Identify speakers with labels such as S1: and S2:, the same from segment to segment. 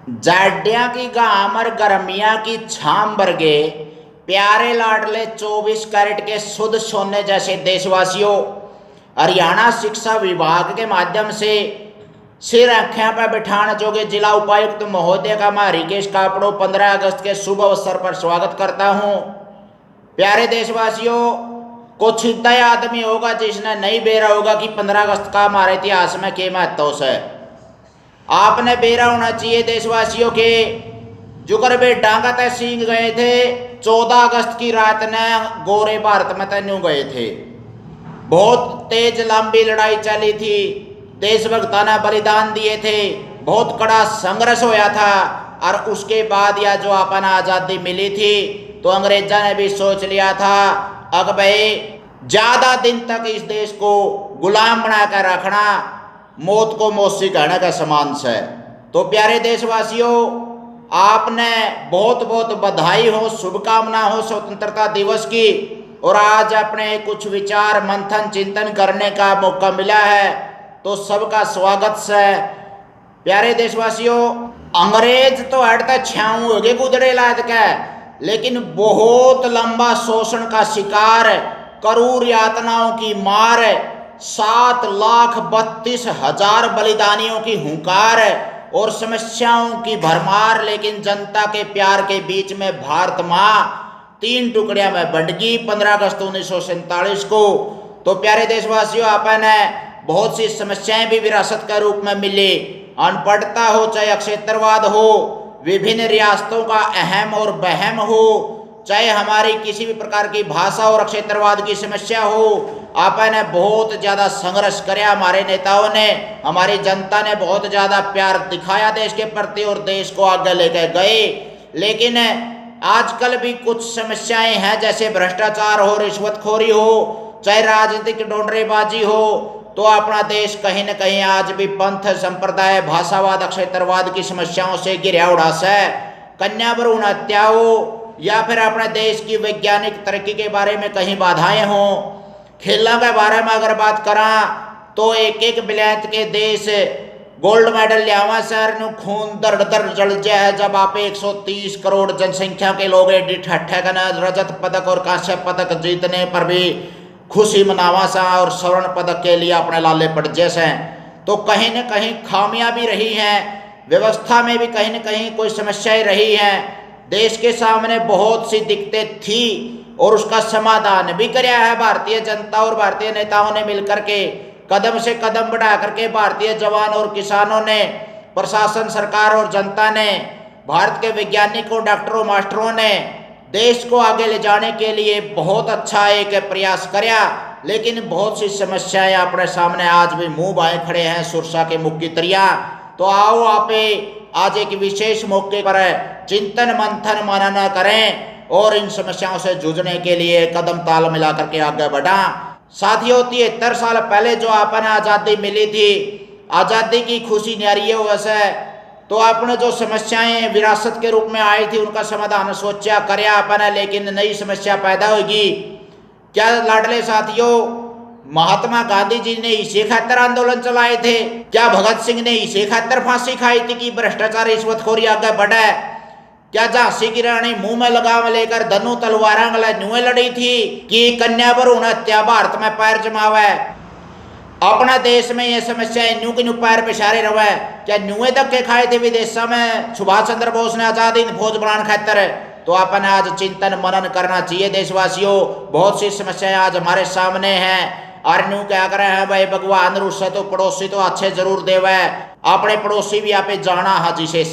S1: जाड्या की गाम और गर्मिया की छाम बरगे प्यारे लाडले 24 कैरेट के शुद्ध सोने जैसे देशवासियों, हरियाणा शिक्षा विभाग के माध्यम से सिर आख्या पर बिठान जोगे जिला उपायुक्त महोदय का मैं ऋकेश कापड़ो 15 अगस्त के शुभ अवसर पर स्वागत करता हूं। प्यारे देशवासियों, कुछ इतना आदमी होगा जिसने नहीं बेरा होगा कि 15 अगस्त का हमारे इतिहास में क्या महत्व है। आपने बेरा होना चाहिए देशवासियों के जुगर बे डांगा तय सिंह गए थे 14 अगस्त की रात ने गोरे भारत में तय गए थे। बहुत तेज लंबी लड़ाई चली थी, देशभक्तों ने बलिदान दिए थे, बहुत कड़ा संघर्ष होया था। और उसके बाद या जो अपन आज़ादी मिली थी तो अंग्रेजा ने भी सोच लिया था अब भाई ज्यादा दिन तक इस देश को गुलाम बनाकर रखना मौत को मौसी कहने का समान से। तो प्यारे देशवासियों, आपने बहुत बहुत बधाई हो, शुभकामना हो स्वतंत्रता दिवस की। और आज अपने कुछ विचार मंथन चिंतन करने का मौका मिला है तो सबका स्वागत से। प्यारे देशवासियों, अंग्रेज तो हटते छाऊ हो गए गुदड़े लाद के, लेकिन बहुत लंबा शोषण का शिकार, क्रूर यातनाओं की मार, 7,32,000 बलिदानियों की हुंकार और समस्याओं की भरमार, लेकिन जनता के प्यार के बीच में भारत माँ 3 टुकड़िया में बंट गई 15 अगस्त 1947 को। तो प्यारे देशवासियों, आपने बहुत सी समस्याएं भी विरासत के रूप में मिली। अनपढ़ता हो चाहे अक्षेत्रवाद हो, विभिन्न रियासतों का अहम और बहम हो, चाहे हमारी किसी भी प्रकार की भाषा और क्षेत्रवाद की समस्या हो, आपने बहुत ज़्यादा संघर्ष कराया। हमारे नेताओं ने, हमारी जनता ने बहुत ज़्यादा प्यार दिखाया देश के प्रति और देश को आगे लेकर गए। लेकिन आजकल भी कुछ समस्याएं हैं, जैसे भ्रष्टाचार हो, रिश्वतखोरी हो, चाहे राजनीतिक डोंडरेबाजी हो। तो अपना देश कहीं न कहीं आज भी पंथ, संप्रदाय, भाषावाद, क्षेत्रवाद की समस्याओं से घिरा उड़ा है। कन्या भ्रूण हत्या हो या फिर अपने देश की वैज्ञानिक तरक्की के बारे में कहीं बाधाएं हों। खेलों के बारे में अगर बात करा तो एक विलायत के देश गोल्ड मेडल लियावा सर खून दर दर जल जाए जब आप 130 करोड़ जनसंख्या के लोग रजत पदक और कांस्य पदक जीतने पर भी खुशी मनावा सा और स्वर्ण पदक के लिए अपने लाले पड़ जैसे। तो कहीं न कहीं खामियां भी रही हैं, व्यवस्था में भी कहीं न कहीं कोई समस्याएं रही हैं। देश के सामने बहुत सी दिक्कतें थी और उसका समाधान भी कराया है भारतीय जनता और भारतीय नेताओं ने मिलकर के। कदम से कदम बढ़ा करके भारतीय जवान और किसानों ने, प्रशासन, सरकार और जनता ने, भारत के वैज्ञानिकों, डॉक्टरों, मास्टरों ने देश को आगे ले जाने के लिए बहुत अच्छा एक प्रयास कराया। लेकिन बहुत सी समस्याएं अपने सामने आज भी मुंह बाएं खड़े हैं सुरसा के मुख की तरिया। तो आओ आप आज एक विशेष मौके पर चिंतन मंथन मनन करें और इन समस्याओं से जूझने के लिए कदम ताल मिला करके आगे बढ़ा। साथियों, 73 साल पहले जो आपने आज़ादी मिली थी, आज़ादी की खुशी न्यारी है वैसे तो आपने जो समस्याएं विरासत के रूप में आई थी उनका समाधान सोचा कराया आपने, लेकिन नई समस्या पैदा होगी। क्या लाडले साथियों, महात्मा गांधी जी ने इसी खातर आंदोलन चलाए थे? क्या भगत सिंह ने इसी खातर फांसी खाई थी कि भ्रष्टाचार, रिश्वतखोरी आगे बढ़े? क्या झांसी की रानी मुंह में लगाम लेकर धनु तलवार न्यूए लड़ी थी कि कन्या भ्रूण हत्या भारत में पैर जमावे? अपना देश में ये समस्याएं न्यू के न्यू पैर पिछारे रहे। क्या न्यूए धक्के खाए थे विदेशों में सुभाष चंद्र बोस ने आजादी फौज बनाने खातर? तो अपने आज चिंतन मनन करना चाहिए देशवासियों। बहुत सी समस्याएं आज हमारे सामने हैं और न्यू क्या करे हैं भाई, भगवान रुस्से तो पड़ोसी तो अच्छे जरूर देवे, अपने पड़ोसी भी आप जाना हाजी से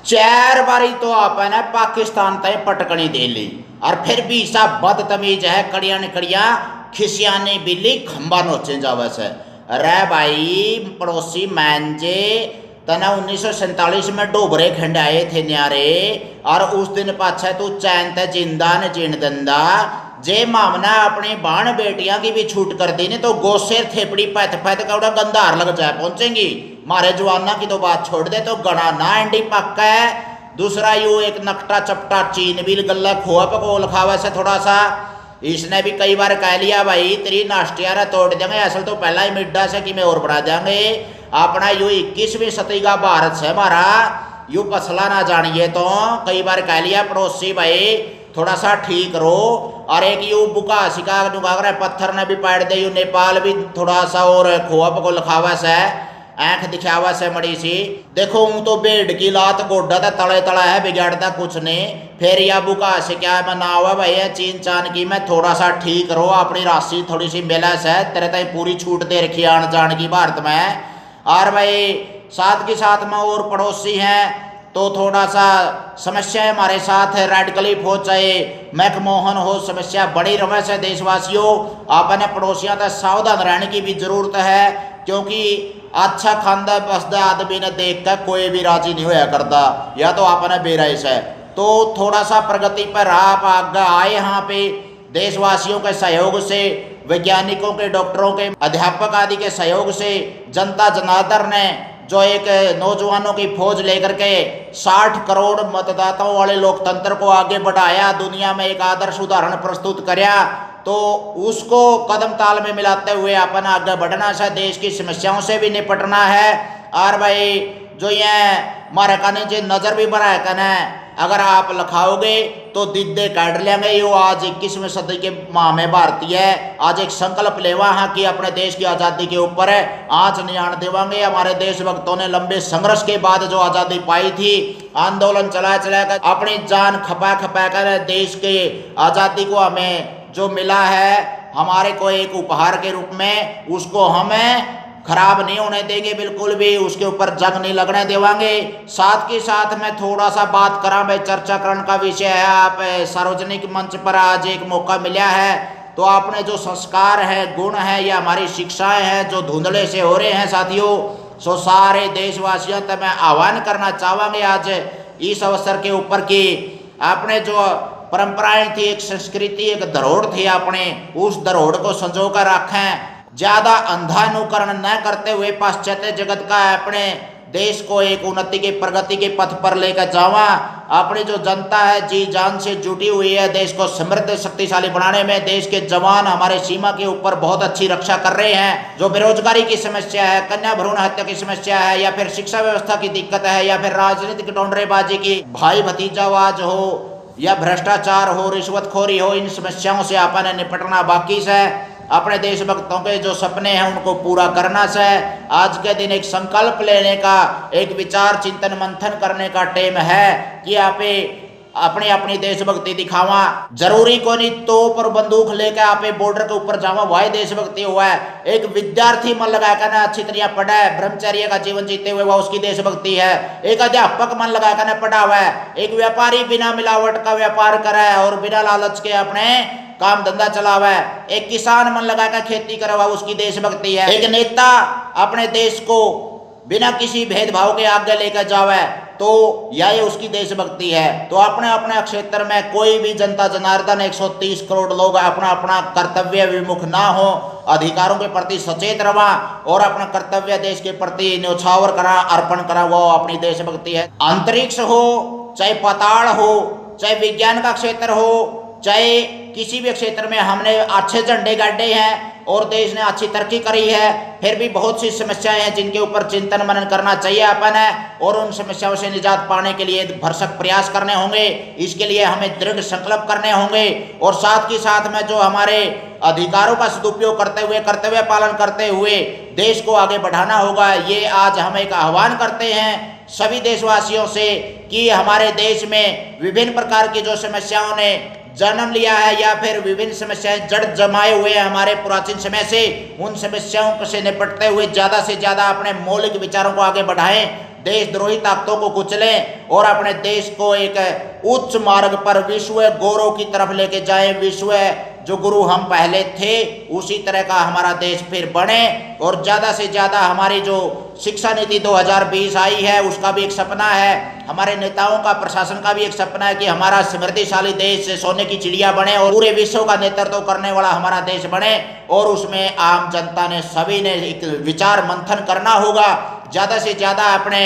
S1: 4 बारी तो आपने पाकिस्तान तय पटकनी दे ली और फिर भी सब बदतमीज है, कड़िया ने कड़िया खिसियानी बिल्ली खंबा नोचे जावे से। अरे भाई पड़ोसी मैंजे तना 1947 में डोबरे खंडाए थे न्यारे और उस दिन पाछे तू चैन ते जिंदा न जीण दंदा जे मामना अपनी बाण बेटियां की भी छूट कर दी ने तो गोसेर थेपड़ी पैथ पैथ कौड़ा गंधार लग जाए पहुंचेंगी। मारे जवाना की तो बात छोड़ दे तो गणा ना एंडी पक्का है। दूसरा यू एक नकटा चपटा चीन भी गल्ला खोआ पकोल खावे से थोड़ा सा इसने भी कई बार कह लिया भाई तेरी नाश्तियारा तोड़ देंगे, असल तो पहला ही मिड्डा से कि मैं और बढ़ा देंगे। अपना यू 21वीं सदी का भारत है हमारा, यू पसला ना जानिए तो कई बार कह लिया पड़ोसी भाई थोड़ा सा ठीक रहो। और एक यू बुका सिका नुकागर पत्थर ने भी पाड़ दे यू नेपाल भी थोड़ा सा और खोआ को लिखावा से आंख दिखावा से मड़ी सी। देखो हूं तो बेड की लात गोड्डा था तले तला है बिगाड़ता कुछ नहीं। फिर या बुका से क्या मना हुआ भाई चीन चान की मैं थोड़ा सा ठीक रहो अपनी राशि थोड़ी सी बैलेंस है तेरे तक पूरी छूट दे रखी आन जान की भारत में। और भाई साथ के साथ में और पड़ोसी हैं तो थोड़ा सा समस्या हमारे साथ है। रेड क्लिफ हो चाहे मैकमोहन हो समस्या बड़ी रवे से देशवासियों अपने पड़ोसियों तक सावधान रहने की भी जरूरत है। क्योंकि अच्छा खानदा बसदा आदमी ने देख कर कोई भी राजी नहीं होया करता या तो अपने बेराइस है। तो थोड़ा सा प्रगति पर आप आगे आए यहाँ पे देशवासियों के सहयोग से वैज्ञानिकों के डॉक्टरों के अध्यापक आदि के सहयोग से जनता जनार्दन ने जो एक नौजवानों की फौज लेकर के 60 करोड़ मतदाताओं वाले लोकतंत्र को आगे बढ़ाया दुनिया में एक आदर्श उदाहरण प्रस्तुत कराया। तो उसको कदम ताल में मिलाते हुए अपन आगे बढ़ना है देश की समस्याओं से भी निपटना है। और भाई जो ये हमारे कहने जो नज़र भी बना है कहना अगर आप लखाओगे तो दिद्दे काट लेंगे। यो आज 21वीं सदी के माह में भारतीय है आज एक संकल्प लेवा है कि अपने देश की आज़ादी के ऊपर आँच नहीं आने देवांगे। हमारे देशभक्तों ने लंबे संघर्ष के बाद जो आज़ादी पाई थी आंदोलन चला कर अपनी जान खपा कर देश के आज़ादी को हमें जो मिला है हमारे को एक उपहार के रूप में उसको हमें खराब नहीं होने देंगे बिल्कुल भी उसके ऊपर जंग नहीं लगने देवांगे। साथ के साथ मैं थोड़ा सा बात करा भाई चर्चा करने का विषय है। आप सार्वजनिक मंच पर आज एक मौका मिला है तो आपने जो संस्कार है गुण है या हमारी शिक्षाएं हैं जो धुंधले से हो रहे हैं साथियों सो सारे देशवासियों तक मैं आह्वान करना चाहूँगे आज इस अवसर के ऊपर कि आपने जो परंपराएं थी एक संस्कृति एक धरोहर थी अपने उस धरोहर को संजो कर रखें। ज्यादा अंधानुकरण न करते हुए पाश्चात्य जगत का अपने देश को एक उन्नति के प्रगति के पथ पर लेकर जावा। अपनी जो जनता है जी जान से जुटी हुई है देश को समृद्ध शक्तिशाली बनाने में। देश के जवान हमारे सीमा के ऊपर बहुत अच्छी रक्षा कर रहे हैं। जो बेरोजगारी की समस्या है कन्या भ्रूण हत्या की समस्या है या फिर शिक्षा व्यवस्था की दिक्कत है या फिर राजनीतिक टोंडरेबाजी की भाई भतीजावाज हो या भ्रष्टाचार हो रिश्वतखोरी हो इन समस्याओं से अपन निपटना बाकी है। अपने देशभक्तों के जो सपने हैं उनको पूरा करना से आज के दिन एक संकल्प लेने का एक विचार चिंतन मंथन करने का टाइम है कि आप अपनी अपनी देशभक्ति दिखावा। जरूरी को नहीं तो पर बंदूक लेकर आप बॉर्डर के ऊपर जावा वही देशभक्ति हुआ है। एक विद्यार्थी मन लगा कर ना अच्छी तरह पढ़ा है ब्रह्मचर्य का जीवन जीते हुए वह उसकी देशभक्ति है। एक अध्यापक मन लगा कर ना पढ़ा हुआ है। एक व्यापारी बिना मिलावट का व्यापार करा है और बिना लालच के अपने काम धंधा चलावा है। एक किसान मन लगा कर खेती करवा उसकी देशभक्ति है। एक नेता अपने देश को बिना किसी भेदभाव के आगे लेकर जावे तो यह उसकी देशभक्ति है। तो अपने अपने क्षेत्र में कोई भी जनता जनार्दन 130 करोड़ लोग अपना अपना कर्तव्य विमुख ना हो अधिकारों के प्रति सचेत रवा और अपना कर्तव्य देश के प्रति न्यौछावर करा अर्पण करा वो अपनी देशभक्ति है। अंतरिक्ष हो चाहे पाताल हो चाहे विज्ञान का क्षेत्र हो चाहे किसी भी क्षेत्र में हमने अच्छे झंडे गाड़े हैं और देश ने अच्छी तरक्की करी है। फिर भी बहुत सी समस्याएं हैं जिनके ऊपर चिंतन मनन करना चाहिए अपन है और उन समस्याओं से निजात पाने के लिए भरसक प्रयास करने होंगे। इसके लिए हमें दृढ़ संकल्प करने होंगे और साथ के साथ में जो हमारे अधिकारों का सदुपयोग करते हुए कर्तव्य पालन करते हुए देश को आगे बढ़ाना होगा। ये आज हम एक आह्वान करते हैं सभी देशवासियों से कि हमारे देश में विभिन्न प्रकार की जो समस्याओं ने जन्म लिया है या फिर विभिन्न समस्याएं जड़ जमाए हुए हैं हमारे प्राचीन समय से उन समस्याओं से निपटते हुए ज़्यादा से ज़्यादा अपने मौलिक विचारों को आगे बढ़ाएं देशद्रोही ताकतों को कुचलें और अपने देश को एक उच्च मार्ग पर विश्व गौरव की तरफ लेके जाएं। विश्व जो गुरु हम पहले थे उसी तरह का हमारा देश फिर बने और ज़्यादा से ज़्यादा हमारी जो शिक्षा नीति 2020 आई है उसका भी एक सपना है। हमारे नेताओं का प्रशासन का भी एक सपना है कि हमारा समृद्धिशाली देश सोने की चिड़िया बने और पूरे विश्व का नेतृत्व करने वाला हमारा देश बने। और उसमें आम जनता ने सभी ने एक विचार मंथन करना होगा। ज़्यादा से ज़्यादा अपने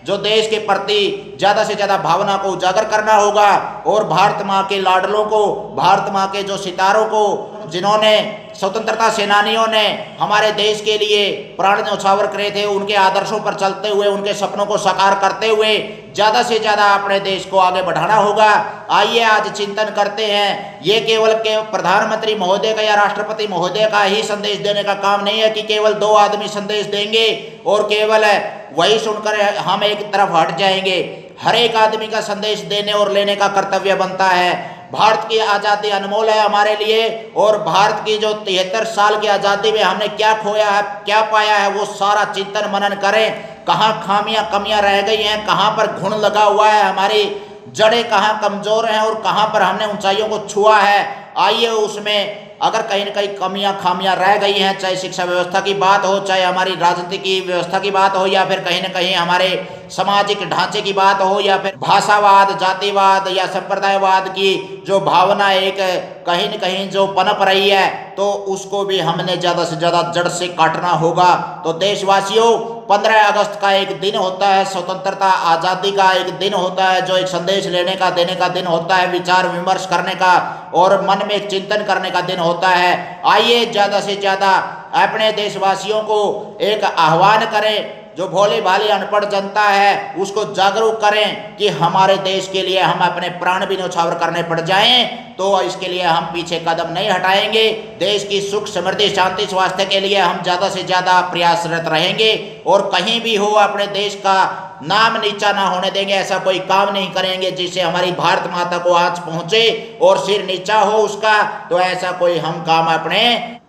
S1: जो देश के प्रति ज़्यादा से ज़्यादा भावना को उजागर करना होगा और भारत माँ के लाडलों को भारत माँ के जो सितारों को जिन्होंने स्वतंत्रता सेनानियों ने हमारे देश के लिए प्राण न्यौछावर करे थे, उनके आदर्शों पर चलते हुए, उनके सपनों को साकार करते हुए ज़्यादा से ज़्यादा अपने देश को आगे बढ़ाना होगा। आइए आज चिंतन करते हैं। ये केवल के प्रधानमंत्री महोदय का या राष्ट्रपति महोदय का ही संदेश देने का काम नहीं है कि केवल 2 आदमी संदेश देंगे और केवल वही सुनकर हम एक तरफ हट जाएंगे। हर एक आदमी का संदेश देने और लेने का कर्तव्य बनता है। भारत की आज़ादी अनमोल है हमारे लिए, और भारत की जो 73 साल की आज़ादी में हमने क्या खोया है, क्या पाया है, वो सारा चिंतन मनन करें। कहाँ खामियां कमियां रह गई हैं, कहाँ पर घुन लगा हुआ है, हमारी जड़ें कहाँ कमजोर हैं और कहाँ पर हमने ऊंचाइयों को छुआ है। आइए उसमें अगर कहीं न कहीं कमियां खामियां रह गई हैं, चाहे शिक्षा व्यवस्था की बात हो, चाहे हमारी राजनीति की व्यवस्था की बात हो, या फिर कहीं न कहीं हमारे सामाजिक ढांचे की बात हो, या फिर भाषावाद, जातिवाद या संप्रदायवाद की जो भावना एक कहीं न कहीं जो पनप रही है, तो उसको भी हमने ज़्यादा से ज़्यादा जड़ से काटना होगा। तो देशवासियों, 15 अगस्त का एक दिन होता है, स्वतंत्रता आज़ादी का एक दिन होता है, जो एक संदेश लेने का देने का दिन होता है, विचार विमर्श करने का और मन में चिंतन करने का दिन होता है। आइए ज़्यादा से ज़्यादा अपने देशवासियों को एक आह्वान करें, जो भोली भाली अनपढ़ जनता है उसको जागरूक करें कि हमारे देश के लिए हम अपने प्राण भी न्यौछावर करने पड़ जाएं तो इसके लिए हम पीछे कदम नहीं हटाएंगे। देश की सुख समृद्धि शांति स्वास्थ्य के लिए हम ज़्यादा से ज़्यादा प्रयासरत रहेंगे और कहीं भी हो अपने देश का नाम नीचा ना होने देंगे। ऐसा कोई काम नहीं करेंगे जिससे हमारी भारत माता को आँच पहुँचे और सिर नीचा हो उसका, तो ऐसा कोई हम काम अपने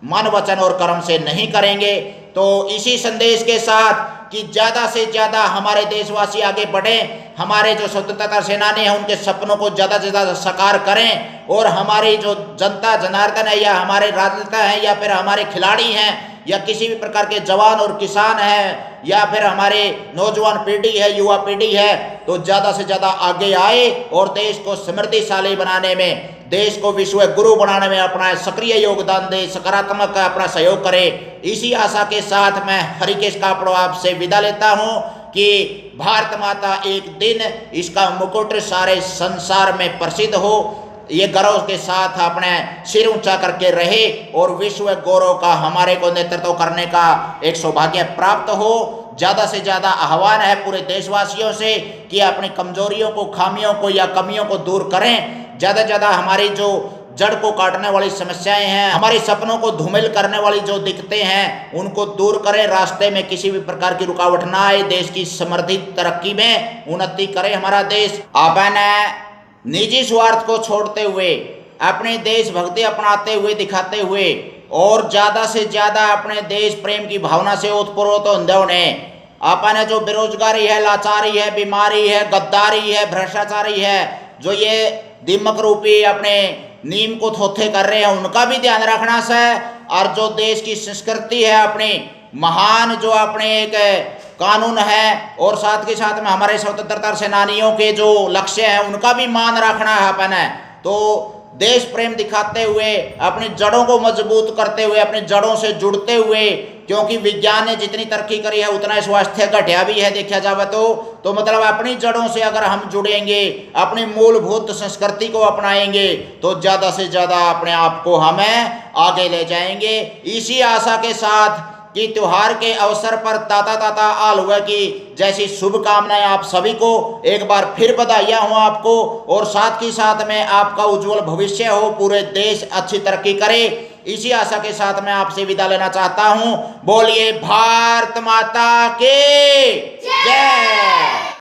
S1: मन वचन और कर्म से नहीं करेंगे। तो इसी संदेश के साथ कि ज़्यादा से ज़्यादा हमारे देशवासी आगे बढ़ें, हमारे जो स्वतंत्रता सेनानी हैं उनके सपनों को ज़्यादा से ज़्यादा साकार करें, और हमारी जो जनता जनार्दन है या हमारे राजनेता हैं या फिर हमारे खिलाड़ी हैं या किसी भी प्रकार के जवान और किसान हैं या फिर हमारे नौजवान पीढ़ी है, युवा पीढ़ी है, तो ज़्यादा से ज़्यादा आगे आए और देश को समृद्धिशाली बनाने में, देश को विश्व गुरु बनाने में अपना सक्रिय योगदान दे, सकारात्मक अपना सहयोग करे। इसी आशा के साथ मैं हरिकेश कापड़ो आपसे विदा लेता हूँ कि भारत माता एक दिन इसका मुकुट सारे संसार में प्रसिद्ध हो, ये गर्व के साथ अपने सिर ऊंचा करके रहे और विश्व गौरव का हमारे को नेतृत्व करने का एक सौभाग्य प्राप्त हो। ज़्यादा से ज़्यादा आह्वान है पूरे देशवासियों से कि अपनी कमजोरियों को, खामियों को या कमियों को दूर करें। ज़्यादा से ज़्यादा हमारी जो जड़ को काटने वाली समस्याएं हैं, हमारे सपनों को धूमिल करने वाली जो दिक्कतें हैं, उनको दूर करें। रास्ते में किसी भी प्रकार की रुकावट ना आए, देश की समृद्धि तरक्की में उन्नति करे हमारा देश। अपन निजी स्वार्थ को छोड़ते हुए, अपने देशभक्ति अपनाते हुए, दिखाते हुए और ज़्यादा से ज़्यादा अपने देश प्रेम की भावना से ओतप्रोत होने अपन जो बेरोजगारी है, लाचारी है, बीमारी है, गद्दारी है, भ्रष्टाचारी है, जो ये दिमक रूपी अपने नीम को थोथे कर रहे हैं, उनका भी ध्यान रखना है। और जो देश की संस्कृति है, अपनी महान जो अपने एक कानून है और साथ के साथ में हमारे स्वतंत्रता सेनानियों के जो लक्ष्य हैं उनका भी मान रखना है अपन है। तो देश प्रेम दिखाते हुए, अपनी जड़ों को मजबूत करते हुए, अपनी जड़ों से जुड़ते हुए, क्योंकि विज्ञान ने जितनी तरक्की करी है उतना स्वास्थ्य घटिया भी है देखा जाए तो मतलब अपनी जड़ों से अगर हम जुड़ेंगे, अपनी मूलभूत संस्कृति को अपनाएंगे तो ज़्यादा से ज़्यादा अपने आप को हमें आगे ले जाएंगे। इसी आशा के साथ कि त्योहार के अवसर पर ताता ताता आल हुआ की जैसी शुभकामनाएं आप सभी को, एक बार फिर बधाइयाँ हो आपको, और साथ ही साथ में आपका उज्जवल भविष्य हो, पूरे देश अच्छी तरक्की करे। इसी आशा के साथ मैं आपसे विदा लेना चाहता हूँ। बोलिए भारत माता की जय।